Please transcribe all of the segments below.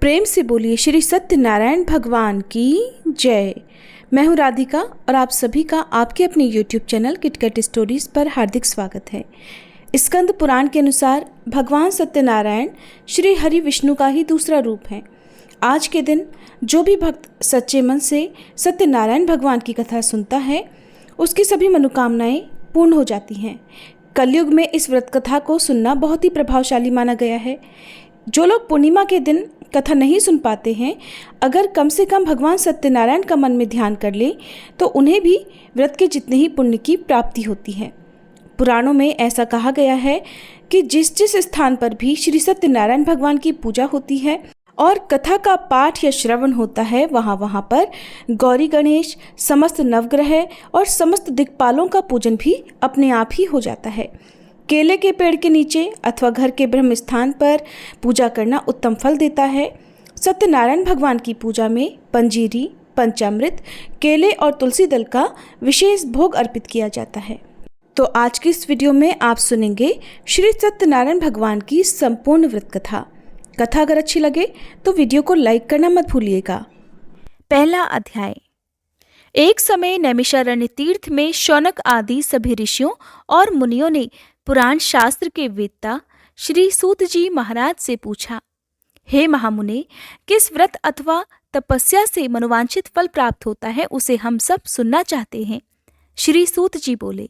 प्रेम से बोलिए श्री सत्यनारायण भगवान की जय। मैं हूँ राधिका और आप सभी का आपके अपने YouTube चैनल किटकट स्टोरीज पर हार्दिक स्वागत है। स्कंद पुराण के अनुसार भगवान सत्यनारायण श्री हरि विष्णु का ही दूसरा रूप है। आज के दिन जो भी भक्त सच्चे मन से सत्यनारायण भगवान की कथा सुनता है उसकी सभी मनोकामनाएं पूर्ण हो जाती हैं। कलयुग में इस व्रत कथा को सुनना बहुत ही प्रभावशाली माना गया है। जो लोग पूर्णिमा के दिन कथा नहीं सुन पाते हैं, अगर कम से कम भगवान सत्यनारायण का मन में ध्यान कर ले तो उन्हें भी व्रत के जितने ही पुण्य की प्राप्ति होती है। पुराणों में ऐसा कहा गया है कि जिस जिस स्थान पर भी श्री सत्यनारायण भगवान की पूजा होती है और कथा का पाठ या श्रवण होता है, वहाँ पर गौरी गणेश, समस्त नवग्रह और समस्त दिक्पालों का पूजन भी अपने आप ही हो जाता है। केले के पेड़ के नीचे अथवा घर के ब्रह्म स्थान पर पूजा करना उत्तम फल देता है। सत्यनारायण भगवान की पूजा में पंजीरी, पंचामृत, केले और तुलसी दल का विशेष भोग अर्पित किया जाता है। तो आज की इस वीडियो में आप सुनेंगे श्री सत्यनारायण भगवान की संपूर्ण व्रत कथा। कथा अगर अच्छी लगे तो वीडियो को लाइक करना मत भूलिएगा। पहला अध्याय। एक समय नैमिषारण्य तीर्थ में शौनक आदि सभी ऋषियों और मुनियों ने पुराण शास्त्र के वेत्ता श्री सूत जी महाराज से पूछा, हे महामुने, किस व्रत अथवा तपस्या से मनोवांछित फल प्राप्त होता है, उसे हम सब सुनना चाहते हैं। श्री सूत जी बोले,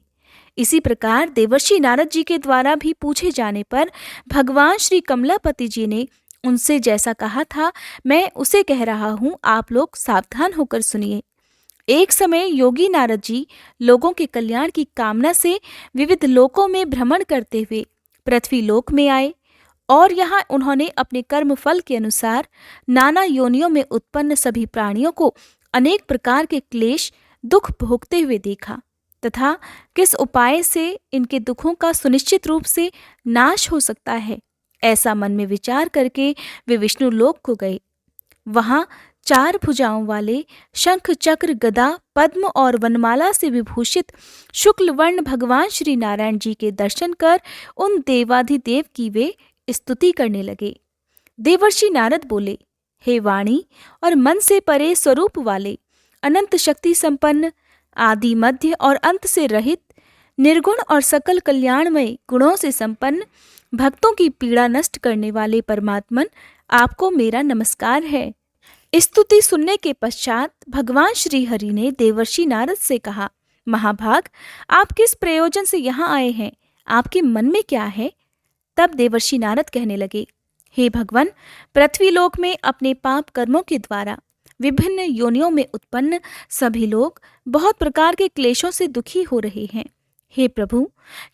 इसी प्रकार देवर्षि नारद जी के द्वारा भी पूछे जाने पर भगवान श्री कमलापति जी ने उनसे जैसा कहा था मैं उसे कह रहा हूँ, आप लोग सावधान होकर सुनिए। एक समय योगी नारद जी लोगों के कल्याण की कामना से विविध लोकों में भ्रमण करते हुए पृथ्वी लोक में आए और यहाँ उन्होंने अपने कर्म फल के अनुसार नाना योनियों में उत्पन्न सभी प्राणियों को अनेक प्रकार के क्लेश दुख भोगते हुए देखा तथा किस उपाय से इनके दुखों का सुनिश्चित रूप से नाश हो सकता है, ऐसा मन में विचार करके वे विष्णु लोक को गए। वहाँ 4 भुजाओं वाले शंख, चक्र, गदा, पद्म और वनमाला से विभूषित शुक्ल वर्ण भगवान श्री नारायण जी के दर्शन कर उन देवाधिदेव की वे स्तुति करने लगे। देवर्षि नारद बोले, हे वाणी और मन से परे स्वरूप वाले, अनंत शक्ति संपन्न, आदि मध्य और अंत से रहित, निर्गुण और सकल कल्याणमय गुणों से संपन्न, भक्तों की पीड़ा नष्ट करने वाले परमात्मन, आपको मेरा नमस्कार है। स्तुति सुनने के पश्चात भगवान श्री हरि ने देवर्षि नारद से कहा, महाभाग, आप किस प्रयोजन से यहाँ आए हैं, आपके मन में क्या है? तब देवर्षि नारद कहने लगे, हे भगवान, पृथ्वी लोक में अपने पाप कर्मों के द्वारा विभिन्न योनियों में उत्पन्न सभी लोग बहुत प्रकार के क्लेशों से दुखी हो रहे हैं। हे प्रभु,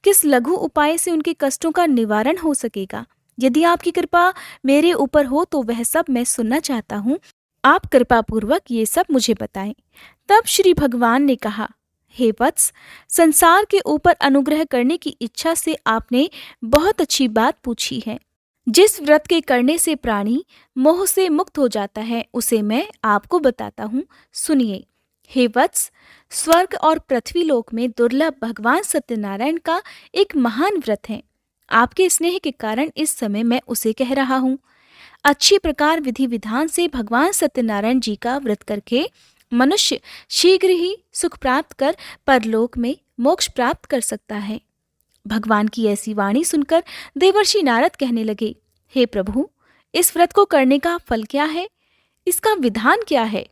किस लघु उपाय से उनके कष्टों का निवारण हो सकेगा? यदि आपकी कृपा मेरे ऊपर हो तो वह सब मैं सुनना चाहता हूँ। आप कृपा पूर्वक ये सब मुझे बताएं। तब श्री भगवान ने कहा, हे वत्स, संसार के ऊपर अनुग्रह करने की इच्छा से आपने बहुत अच्छी बात पूछी है। जिस व्रत के करने से प्राणी मोह से मुक्त हो जाता है उसे मैं आपको बताता हूँ, सुनिए। हे वत्स, स्वर्ग और पृथ्वी लोक में दुर्लभ भगवान सत्यनारायण का एक महान व्रत है। आपके स्नेह के कारण इस समय मैं उसे कह रहा हूँ। अच्छी प्रकार विधि विधान से भगवान सत्यनारायण जी का व्रत करके मनुष्य शीघ्र ही सुख प्राप्त कर परलोक में मोक्ष प्राप्त कर सकता है। भगवान की ऐसी वाणी सुनकर देवर्षि नारद कहने लगे, हे प्रभु, इस व्रत को करने का फल क्या है? इसका विधान क्या है?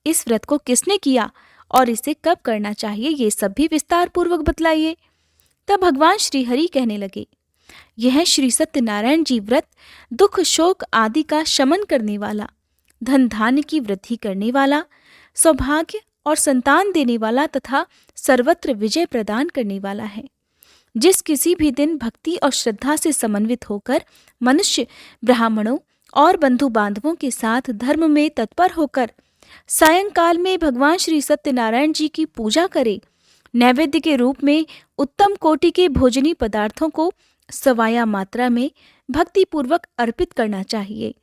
इस व्रत को किसने किया और इसे कब करना चाहिए, ये सब भी विस्तार पूर्वक बतलाइए। तब भगवान श्री हरि कहने लगे, यह श्री सत्यनारायण जी व्रत दुख शोक आदि का शमन करने वाला, धन धान्य की वृद्धि करने वाला, सौभाग्य और संतान देने वाला तथा सर्वत्र विजय प्रदान करने वाला है। जिस किसी भी दिन भक्ति और श्रद्धा से समन्वित होकर मनुष्य ब्राह्मणों और बंधु बांधवों के साथ धर्म में तत्पर होकर सायंकाल में भगवान श्री सत्यनारायण जी की पूजा करे, नैवेद्य के रूप में उत्तम कोटि के भोजनी पदार्थों को सवाया मात्रा में भक्ति पूर्वक अर्पित करना चाहिए।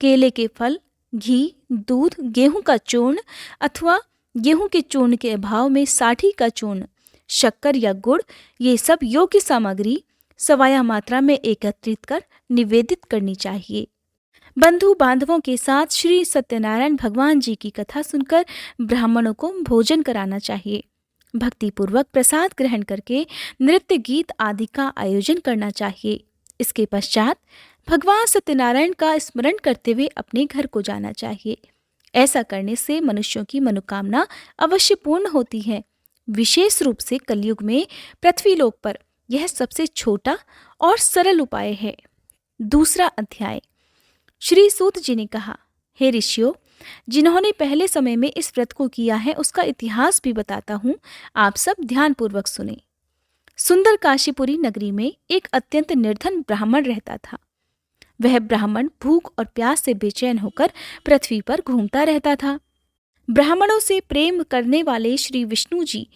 केले के फल, घी, दूध, गेहूं का चूर्ण अथवा गेहूं के चूर्ण के अभाव में साठी का चूर्ण, शक्कर या गुड़, ये सब योग्य सामग्री सवाया मात्रा में एकत्रित कर निवेदित करनी चाहिए। बंधु बांधवों के साथ श्री सत्यनारायण भगवान जी की कथा सुनकर ब्राह्मणों को भोजन कराना चाहिए। भक्तिपूर्वक प्रसाद ग्रहण करके नृत्य गीत आदि का आयोजन करना चाहिए। इसके पश्चात भगवान सत्यनारायण का स्मरण करते हुए अपने घर को जाना चाहिए। ऐसा करने से मनुष्यों की मनोकामना अवश्य पूर्ण होती है। विशेष रूप से कलयुग में पृथ्वीलोक पर यह सबसे छोटा और सरल उपाय है। दूसरा अध्याय। श्री सूत जी ने कहा, हे ऋषियों, जिन्होंने पहले समय में इस व्रत को किया है उसका इतिहास भी बताता हूँ, आप सब ध्यानपूर्वक सुने। सुंदर काशीपुरी नगरी में एक अत्यंत निर्धन ब्राह्मण रहता था। वह ब्राह्मण भूख और प्यास से बेचैन होकर पृथ्वी पर घूमता रहता था। ब्राह्मणों से प्रेम करने वाले श्री विष्णु जी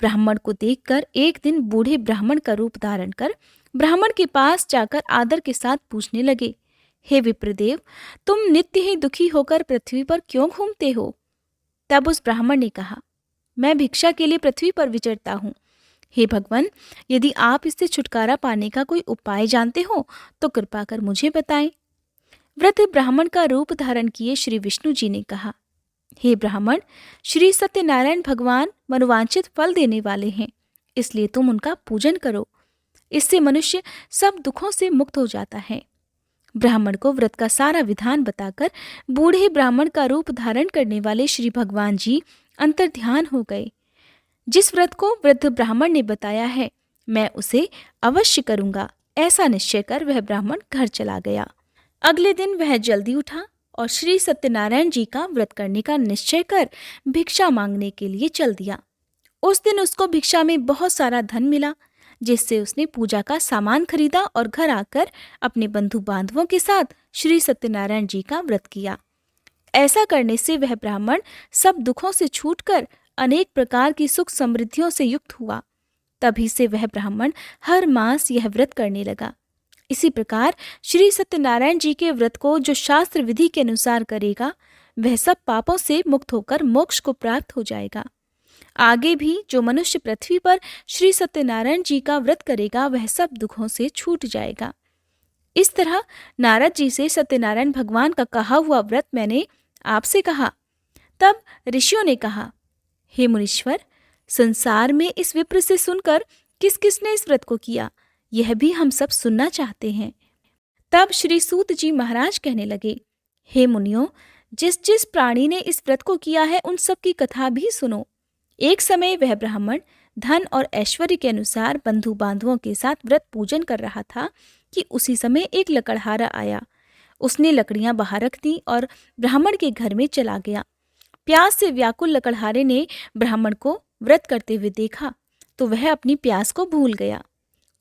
ब्राह्मण को देखकर एक दिन बूढ़े ब्राह्मण का रूप धारण कर ब्राह्मण के पास जाकर आदर के साथ पूछने लगे, हे विप्रदेव, तुम नित्य ही दुखी होकर पृथ्वी पर क्यों घूमते हो? तब उस ब्राह्मण ने कहा, मैं भिक्षा के लिए पृथ्वी पर विचरता हूँ। हे भगवान, यदि आप इससे छुटकारा पाने का कोई उपाय जानते हो तो कृपा कर मुझे बताएं। वृद्ध ब्राह्मण का रूप धारण किए श्री विष्णु जी ने कहा, हे ब्राह्मण, श्री सत्यनारायण भगवान मनोवांछित फल देने वाले हैं, इसलिए तुम उनका पूजन करो। इससे मनुष्य सब दुखों से मुक्त हो जाता है। ब्राह्मण को व्रत का सारा विधान बताकर बूढ़े ब्राह्मण का रूप धारण करने वाले श्री भगवान जी अंतर्ध्यान हो गए। जिस व्रत को वृद्ध ब्राह्मण ने बताया है, मैं उसे अवश्य करूंगा, ऐसा निश्चय कर वह ब्राह्मण घर चला गया। अगले दिन वह जल्दी उठा और श्री सत्यनारायण जी का व्रत करने का निश्चय कर भिक्षा मांगने के लिए चल दिया। उस दिन उसको भिक्षा में बहुत सारा धन मिला, जिससे उसने पूजा का सामान खरीदा और घर आकर अपने बंधु बांधवों के साथ श्री सत्यनारायण जी का व्रत किया। ऐसा करने से वह ब्राह्मण सब दुखों से छूटकर अनेक प्रकार की सुख समृद्धियों से युक्त हुआ। तभी से वह ब्राह्मण हर मास यह व्रत करने लगा। इसी प्रकार श्री सत्यनारायण जी के व्रत को जो शास्त्र विधि के अनुसार करेगा, वह सब पापों से मुक्त होकर मोक्ष को प्राप्त हो जाएगा। आगे भी जो मनुष्य पृथ्वी पर श्री सत्यनारायण जी का व्रत करेगा, वह सब दुखों से छूट जाएगा। इस तरह नारद जी से सत्यनारायण भगवान का कहा हुआ व्रत मैंने आपसे कहा। तब ऋषियों ने कहा, हे मुनीश्वर, संसार में इस विप्र से सुनकर किस किसने इस व्रत को किया, यह भी हम सब सुनना चाहते हैं। तब श्री सूत जी महाराज कहने लगे, हे मुनियों, जिस जिस प्राणी ने इस व्रत को किया है उन सब की कथा भी सुनो। एक समय वह ब्राह्मण धन और ऐश्वर्य के अनुसार बंधु बांधवों के साथ व्रत पूजन कर रहा था कि उसी समय एक लकड़हारा आया। उसने लकड़ियां बाहर रख दी और ब्राह्मण के घर में चला गया। प्यास से व्याकुल लकड़हारे ने ब्राह्मण को व्रत करते हुए देखा तो वह अपनी प्यास को भूल गया।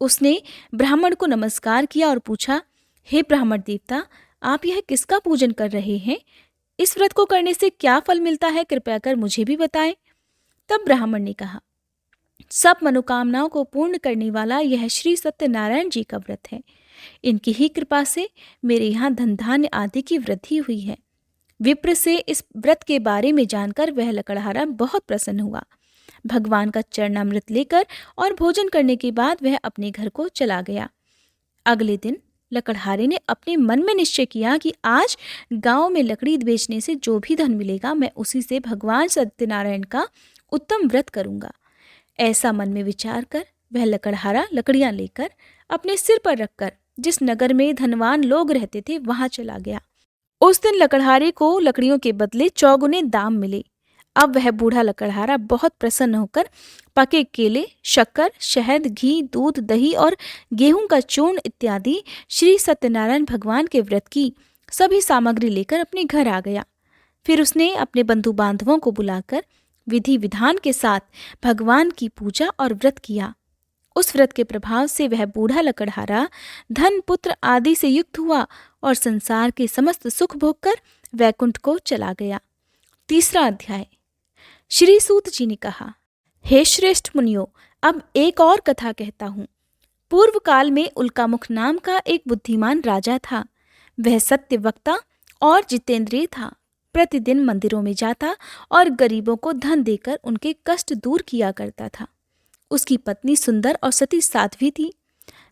उसने ब्राह्मण को नमस्कार किया और पूछा, हे ब्राह्मण देवता, आप यह किसका पूजन कर रहे हैं? इस व्रत को करने से क्या फल मिलता है, कृपया कर मुझे भी बताएं। तब ब्राह्मण ने कहा, सब मनोकामनाओं को पूर्ण करने वाला यह श्री सत्यनारायण जी का व्रत है। इनकी ही कृपा से मेरे यहाँ धन धान्य आदि की वृद्धि हुई है। विप्र से इस व्रत के बारे में जानकर वह लकड़हारा बहुत प्रसन्न हुआ। भगवान का चरणामृत लेकर और भोजन करने के बाद वह अपने घर को चला गया। अगले दिन लकड़हारे ने अपने मन में निश्चय किया कि आज गांव में लकड़ी बेचने से जो भी धन मिलेगा, मैं उसी से भगवान सत्यनारायण का उत्तम व्रत करूंगा। ऐसा मन में विचार कर वह लकड़हारा लकड़ियां लेकर अपने सिर पर रखकर जिस नगर में धनवान लोग रहते थे वहां चला गया। उस दिन लकड़हारे को लकड़ियों के बदले चौगुने दाम मिले। अब वह बूढ़ा लकड़हारा बहुत प्रसन्न होकर पके केले, शक्कर, शहद, घी, दूध, दही और गेहूं का चूर्ण इत्यादि श्री सत्यनारायण भगवान के व्रत की सभी सामग्री लेकर अपने घर आ गया। फिर उसने अपने बंधु बांधवों को बुलाकर विधि विधान के साथ भगवान की पूजा और व्रत किया। उस व्रत के प्रभाव से वह बूढ़ा लकड़हारा धन पुत्र आदि से युक्त हुआ और संसार के समस्त सुख भोगकर वैकुंठ को चला गया। तीसरा अध्याय। श्री सूत जी ने कहा, हे श्रेष्ठ मुनियों, अब एक और कथा कहता हूँ। पूर्व काल में उल्कामुख नाम का एक बुद्धिमान राजा था। वह सत्य वक्ता और जितेंद्रिय था। प्रतिदिन मंदिरों में जाता और गरीबों को धन देकर उनके कष्ट दूर किया करता था। उसकी पत्नी सुंदर और सती साध्वी थी।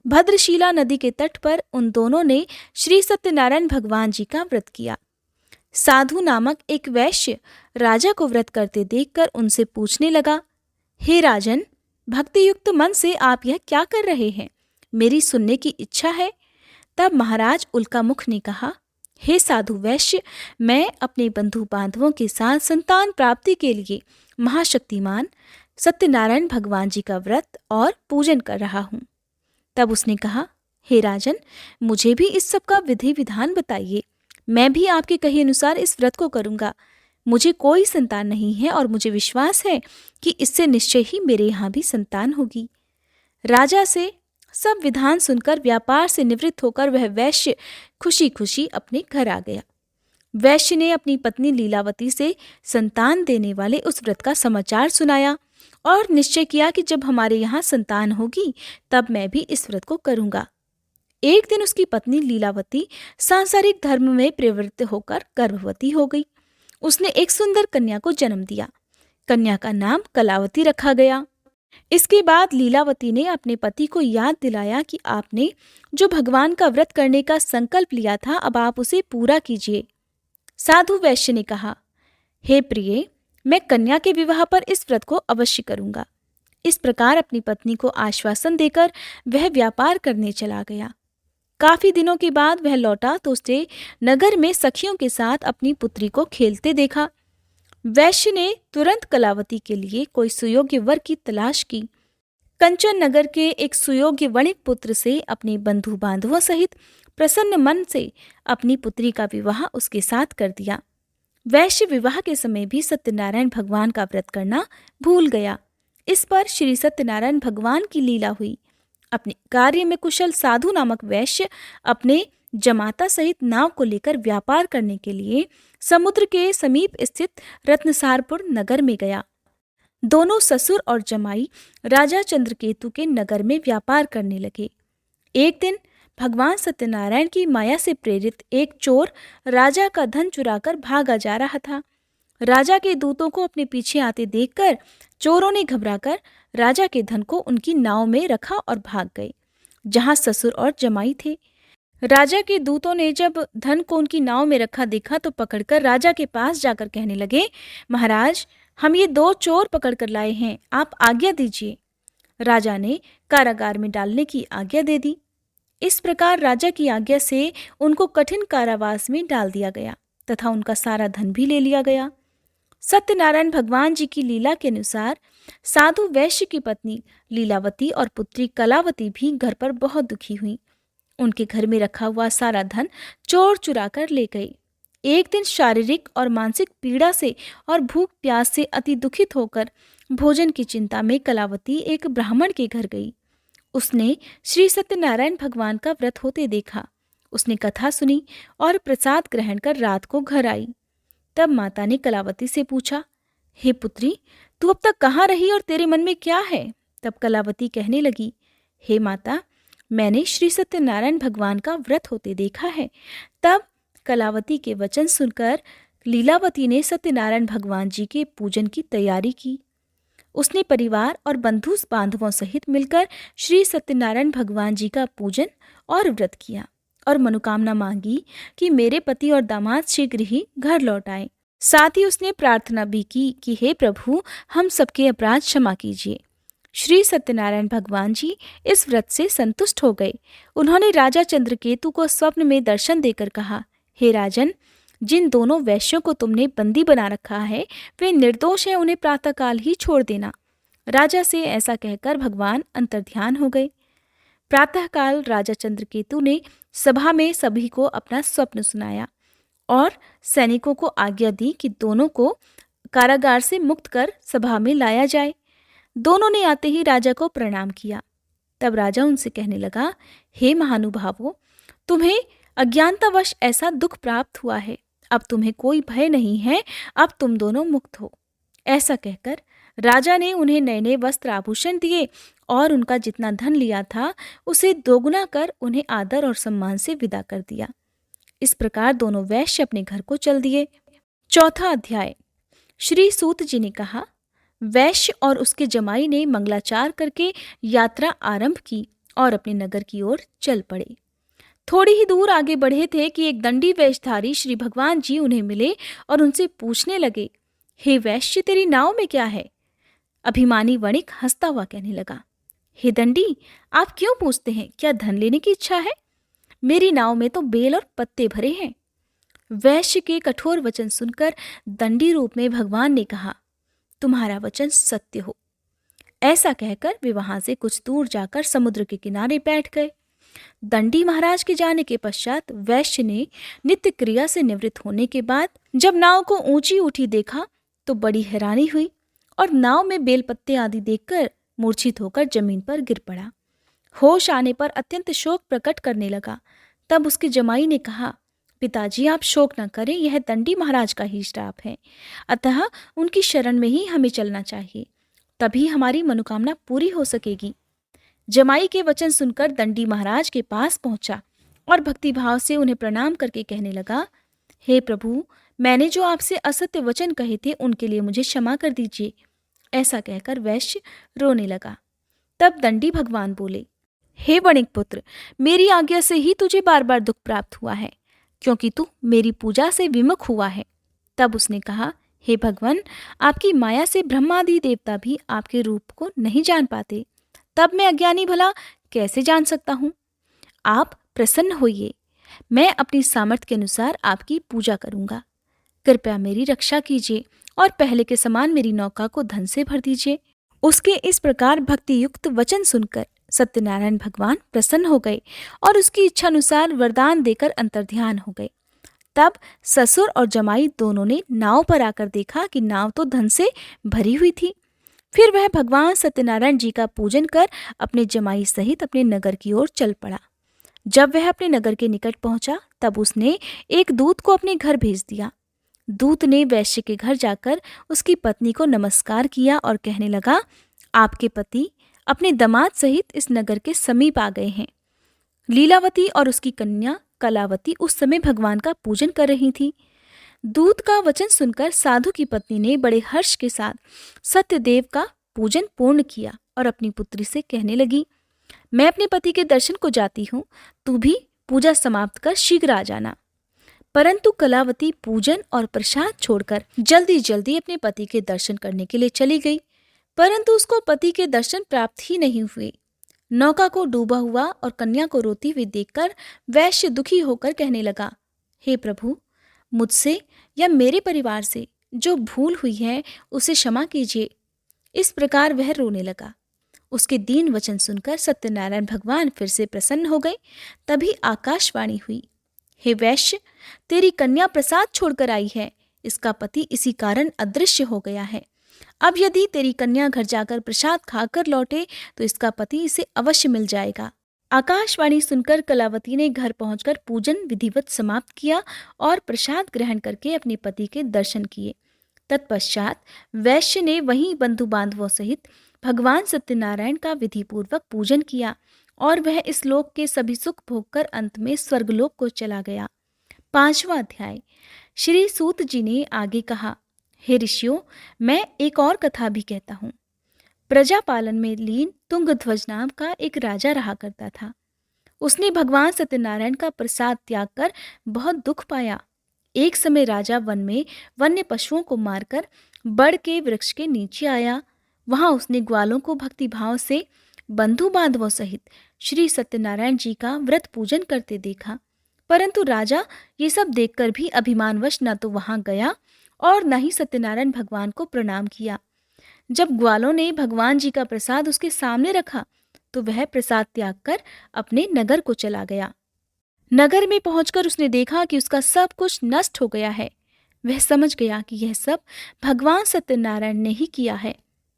भद्रशिला नदी के तट पर उन दोनों ने श्री सत्यनारायण भगवान जी का व्रत किया। साधु नामक एक वैश्य राजा को व्रत करते देखकर उनसे पूछने लगा, हे राजन, भक्ति युक्त मन से आप यह क्या कर रहे हैं? मेरी सुनने की इच्छा है। तब महाराज उल्कामुख ने कहा, हे साधु वैश्य, मैं अपने बंधु बांधवों के साथ संतान प्राप्ति के लिए महाशक्तिमान सत्यनारायण भगवान जी का व्रत और पूजन कर रहा हूँ। तब उसने कहा, हे राजन, मुझे भी इस सब का विधि विधान बताइए। मैं भी आपके कहे अनुसार इस व्रत को करूँगा। मुझे कोई संतान नहीं है और मुझे विश्वास है कि इससे निश्चय ही मेरे यहाँ भी संतान होगी। राजा से सब विधान सुनकर व्यापार से निवृत्त होकर वह वैश्य खुशी खुशी अपने घर आ गया। वैश्य ने अपनी पत्नी लीलावती से संतान देने वाले उस व्रत का समाचार सुनाया और निश्चय किया कि जब हमारे यहाँ संतान होगी तब मैं भी इस व्रत को करूँगा। एक दिन उसकी पत्नी लीलावती सांसारिक धर्म में प्रवृत्त होकर गर्भवती हो गई। उसने एक सुंदर कन्या को जन्म दिया। कन्या का नाम कलावती रखा गया। इसके बाद लीलावती ने अपने पति को याद दिलाया कि आपने जो भगवान का व्रत करने का संकल्प लिया था, अब आप उसे पूरा कीजिए। साधु वैश्य ने कहा, हे प्रिय, मैं कन्या के विवाह पर इस व्रत को अवश्य करूंगा। इस प्रकार अपनी पत्नी को आश्वासन देकर वह व्यापार करने चला गया। काफी दिनों के बाद वह लौटा तो उसने नगर में सखियों के साथ अपनी पुत्री को खेलते देखा। वैश्य ने तुरंत कलावती के लिए कोई सुयोग्य वर की तलाश की। कंचन नगर के एक सुयोग्य वणिक पुत्र से अपने बंधु बांधवों सहित प्रसन्न मन से अपनी पुत्री का विवाह उसके साथ कर दिया। वैश्य विवाह के समय भी सत्यनारायण भगवान का व्रत करना भूल गया। इस पर श्री सत्यनारायण भगवान की लीला हुई। अपने कार्य में कुशल साधु नामक वैश्य अपने जमाता सहित नाव को लेकर व्यापार करने के लिए समुद्र के समीप स्थित रत्नसारपुर नगर में गया। दोनों ससुर और जमाई राजा चंद्रकेतु के नगर में व्यापार करने लगे। एक दिन भगवान सत्यनारायण की माया से प्रेरित एक चोर राजा का धन चुराकर भागा जा रहा था। राजा के दूतों को अपने पीछे आते देखकर चोरों ने घबराकर राजा के धन को उनकी नाव में रखा और भाग गए, जहां ससुर और जमाई थे। राजा के दूतों ने जब धन को उनकी नाव में रखा देखा तो पकड़कर राजा के पास जाकर कहने लगे, महाराज, हम ये 2 चोर पकड़कर लाए हैं, आप आज्ञा दीजिए। राजा ने कारागार में डालने की आज्ञा दे दी। इस प्रकार राजा की आज्ञा से उनको कठिन कारावास में डाल दिया गया तथा उनका सारा धन भी ले लिया गया। सत्यनारायण भगवान जी की लीला के अनुसार साधु वैश्य की पत्नी लीलावती और पुत्री कलावती भी घर पर बहुत दुखी हुई। उनके घर में रखा हुआ सारा धन चोर चुरा कर ले गए। एक दिन शारीरिक और मानसिक पीड़ा से और भूख प्यास से अति दुखित होकर भोजन की चिंता में कलावती एक ब्राह्मण के घर गई। उसने श्री सत्यनारायण भगवान का व्रत होते देखा। उसने कथा सुनी और प्रसाद ग्रहण कर रात को घर आई। तब माता ने कलावती से पूछा, हे पुत्री, तू अब तक कहाँ रही और तेरे मन में क्या है? तब कलावती कहने लगी, हे माता, मैंने श्री सत्यनारायण भगवान का व्रत होते देखा है। तब कलावती के वचन सुनकर लीलावती ने सत्यनारायण भगवान जी के पूजन की तैयारी की। उसने परिवार और बंधु बांधवों सहित मिलकर श्री सत्यनारायण भगवान जी का पूजन और व्रत किया और मनोकामना मांगी कि मेरे पति और दामाद शीघ्र ही घर लौट आए। साथ ही उसने प्रार्थना भी की कि हे प्रभु, हम सबके अपराध क्षमा कीजिए। श्री सत्यनारायण भगवान जी इस व्रत से संतुष्ट हो गए। उन्होंने राजा चंद्रकेतु को स्वप्न में दर्शन देकर कहा, हे राजन, जिन दोनों वैश्यों को तुमने बंदी बना रखा है वे निर्दोष हैं, उन्हें प्रातःकाल ही छोड़ देना। राजा से ऐसा कहकर भगवान अंतर्ध्यान हो गए। प्रातःकाल राजा चंद्रकेतु ने सभा में सभी को अपना स्वप्न सुनाया और सैनिकों को आज्ञा दी कि दोनों को कारागार से मुक्त कर सभा में लाया जाए। दोनों ने आते ही राजा को प्रणाम किया। तब राजा उनसे कहने लगा, हे महानुभावों, तुम्हें अज्ञानतावश ऐसा दुख प्राप्त हुआ है, अब तुम्हें कोई भय नहीं है, अब तुम दोनों मुक्त हो। ऐसा कहकर राजा ने उन्हें नए नए वस्त्र आभूषण दिए और उनका जितना धन लिया था उसे दोगुना कर उन्हें आदर और सम्मान से विदा कर दिया। इस प्रकार दोनों वैश्य अपने घर को चल दिए। 4था अध्याय। श्री सूत जी ने कहा, वैश्य और उसके जमाई ने मंगलाचार करके यात्रा आरंभ की और अपने नगर की ओर चल पड़े। थोड़ी ही दूर आगे बढ़े थे कि एक दंडी वेशधारी श्री भगवान जी उन्हें मिले और उनसे पूछने लगे, हे वैश्य, तेरी नाव में क्या है? अभिमानी वणिक हंसता हुआ कहने लगा, हे दंडी, आप क्यों पूछते हैं? क्या धन लेने की इच्छा है? मेरी नाव में तो बेल और पत्ते भरे हैं। वैश्य के कठोर वचन सुनकर दंडी रूप में भगवान ने कहा, तुम्हारा वचन सत्य हो। ऐसा कहकर वे वहां से कुछ दूर जाकर समुद्र के किनारे बैठ गए। दंडी महाराज के जाने के पश्चात वैश्य ने नित्य क्रिया से निवृत्त होने के बाद जब नाव को ऊंची उठी देखा तो बड़ी हैरानी हुई और नाव में बेलपत्ते आदि देखकर मूर्छित होकर जमीन पर गिर पड़ा। होश आने पर अत्यंत शोक प्रकट करने लगा। तब उसके जमाई ने कहा, पिताजी, आप शोक न करें, यह दंडी महाराज का ही श्राप है, अतः उनकी शरण में ही हमें चलना चाहिए, तभी हमारी मनोकामना पूरी हो सकेगी। जमाई के वचन सुनकर दंडी महाराज के पास पहुंचा और भक्तिभाव से उन्हें प्रणाम करके कहने लगा, हे प्रभु, मैंने जो आपसे असत्य वचन कहे थे उनके लिए मुझे क्षमा कर दीजिए। ऐसा कहकर वैश्य रोने लगा। तब दंडी भगवान बोले, हे वणिक पुत्र, मेरी आज्ञा से ही तुझे बार बार दुख प्राप्त हुआ है, क्योंकि तू मेरी पूजा से विमुख हुआ है। तब उसने कहा, हे भगवान, आपकी माया से ब्रह्मादि देवता भी आपके रूप को नहीं जान पाते, तब मैं अज्ञानी भला कैसे जान सकता हूँ? आप प्रसन्न होइए, मैं अपनी सामर्थ्य के अनुसार आपकी पूजा करूँगा। कृपया मेरी रक्षा कीजिए और पहले के समान मेरी नौका को धन से भर दीजिए। उसके इस प्रकार भक्ति युक्त वचन सुनकर सत्यनारायण भगवान प्रसन्न हो गए और उसकी इच्छा अनुसार वरदान देकर अंतर्ध्यान हो गए। तब ससुर और जमाई दोनों ने नाव पर आकर देखा कि नाव तो धन से भरी हुई थी। फिर वह भगवान सत्यनारायण जी का पूजन कर अपने जमाई सहित अपने नगर की ओर चल पड़ा। जब वह अपने नगर के निकट पहुंचा तब उसने एक दूत को अपने घर भेज दिया। दूत ने वैश्य के घर जाकर उसकी पत्नी को नमस्कार किया और कहने लगा, आपके पति अपने दामाद सहित इस नगर के समीप आ गए हैं। लीलावती और उसकी कन्या कलावती उस समय भगवान का पूजन कर रही थी। दूत का वचन सुनकर साधु की पत्नी ने बड़े हर्ष के साथ सत्यदेव का पूजन पूर्ण किया और अपनी पुत्री से कहने लगी, मैं अपने पति के दर्शन को जाती हूँ, तू भी पूजा समाप्त कर शीघ्र आ जाना। परंतु कलावती पूजन और प्रसाद छोड़कर जल्दी जल्दी अपने पति के दर्शन करने के लिए चली गई, परंतु उसको पति के दर्शन प्राप्त ही नहीं हुए। नौका को डूबा हुआ और कन्या को रोती हुई देखकर वैश्य दुखी होकर कहने लगा, हे प्रभु, मुझसे या मेरे परिवार से जो भूल हुई है उसे क्षमा कीजिए। इस प्रकार वह रोने लगा। उसके दीन वचन सुनकर सत्यनारायण भगवान फिर से प्रसन्न हो गए। तभी आकाशवाणी हुई, हे वैश्य, तेरी कन्या प्रसाद छोड़कर आई है, इसका पति इसी कारण अदृश्य हो गया है। अब यदि तेरी कन्या घर जाकर प्रसाद खाकर लौटे तो इसका पति इसे अवश्य मिल जाएगा। आकाशवाणी सुनकर कलावती ने घर पहुंचकर पूजन विधिवत समाप्त किया और प्रसाद ग्रहण करके अपने पति के दर्शन किए। तत्पश्चात वैश्य ने वहीं बंधु बांधवों सहित भगवान सत्यनारायण का विधिपूर्वक पूजन किया और वह इस लोक के सभी सुख भोगकर अंत में स्वर्गलोक को चला गया। 5वां अध्याय। श्री सूत जी ने आगे कहा, हे ऋषियों, मैं एक और कथा भी कहता हूँ। प्रजा पालन में लीन तुंगध्वज नाम का एक राजा रहा करता था। उसने भगवान सत्यनारायण का प्रसाद त्याग कर बहुत दुख पाया। एक समय राजा वन में वन्य पशुओं को मारकर बड़ के वृक्ष के नीचे आया। वहां उसने ग्वालों को भक्तिभाव से बंधु बांधवों सहित श्री सत्यनारायण जी का व्रत पूजन करते देखा, परंतु राजा ये सब देखकर भी अभिमानवश न तो वहां गया और न ही सत्यनारायण भगवान को प्रणाम किया। जब ग्वालों ने भगवान जी का प्रसाद उसके सामने रखा तो वह प्रसाद त्याग कर अपने नगर को चला गया। नगर में पहुंचकर उसने देखा कि उसका सब कुछ नष्ट हो गया है। वह समझ गया कि यह सब भगवान सत्यनारायण ने ही किया है।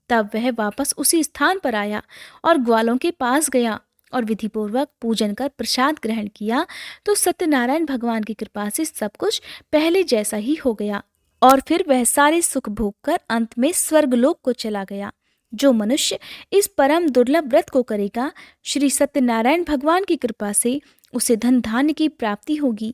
तब वह वापस उसी स्थान पर आया और ग्वालों के पास गया और विधिपूर्वक पूजन कर प्रसाद ग्रहण किया तो सत्यनारायण भगवान की कृपा से सब कुछ पहले जैसा ही हो गया और फिर वह सारे सुख भोग कर अंत में स्वर्गलोक को चला गया। जो मनुष्य इस परम दुर्लभ व्रत को करेगा, श्री सत्यनारायण भगवान की कृपा से उसे धन धान्य की प्राप्ति होगी।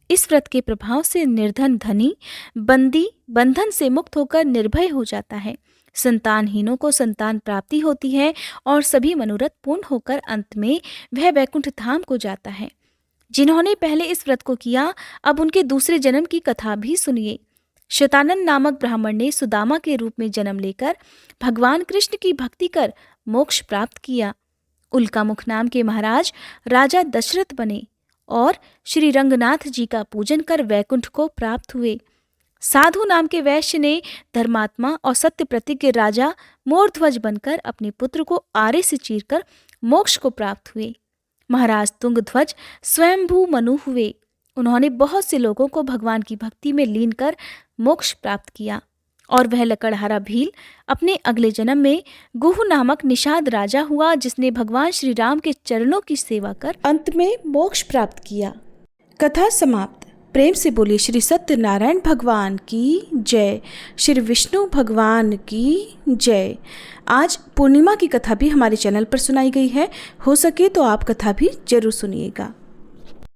इस व्रत के प्रभाव से निर्धन धनी बंदी बंधन से मुक्त होकर निर्भय हो जाता है संतानहीनों को संतान प्राप्ति होती है और सभी मनोरथ पूर्ण होकर अंत में वह वैकुंठ धाम को जाता है। जिन्होंने पहले इस व्रत को किया, अब उनके दूसरे जन्म की कथा भी सुनिए। शतानंद नामक ब्राह्मण ने सुदामा के रूप में जन्म लेकर भगवान कृष्ण की भक्ति कर मोक्ष प्राप्त किया। उल्कामुख नाम के महाराज राजा दशरथ बने और श्री रंगनाथ जी का पूजन कर वैकुंठ को प्राप्त हुए। साधु नाम के वैश्य ने धर्मात्मा और सत्य प्रतिज्ञ राजा मोरध्वज बनकर अपने पुत्र को आरे से चीरकर मोक्ष को प्राप्त हुए। महाराज तुंगध्वज स्वयंभू मनु हुए। उन्होंने बहुत से लोगों को भगवान की भक्ति में लीन कर मोक्ष प्राप्त किया। और वह लकड़हारा भील अपने अगले जन्म में गुह नामक निषाद राजा हुआ, जिसने भगवान श्री राम के चरणों की सेवा कर अंत में मोक्ष प्राप्त किया। कथा समाप्त। प्रेम से बोलिए श्री सत्यनारायण भगवान की जय, श्री विष्णु भगवान की जय। आज पूर्णिमा की कथा भी हमारे चैनल पर सुनाई गई है। हो सके तो आप कथा भी जरूर सुनिएगा।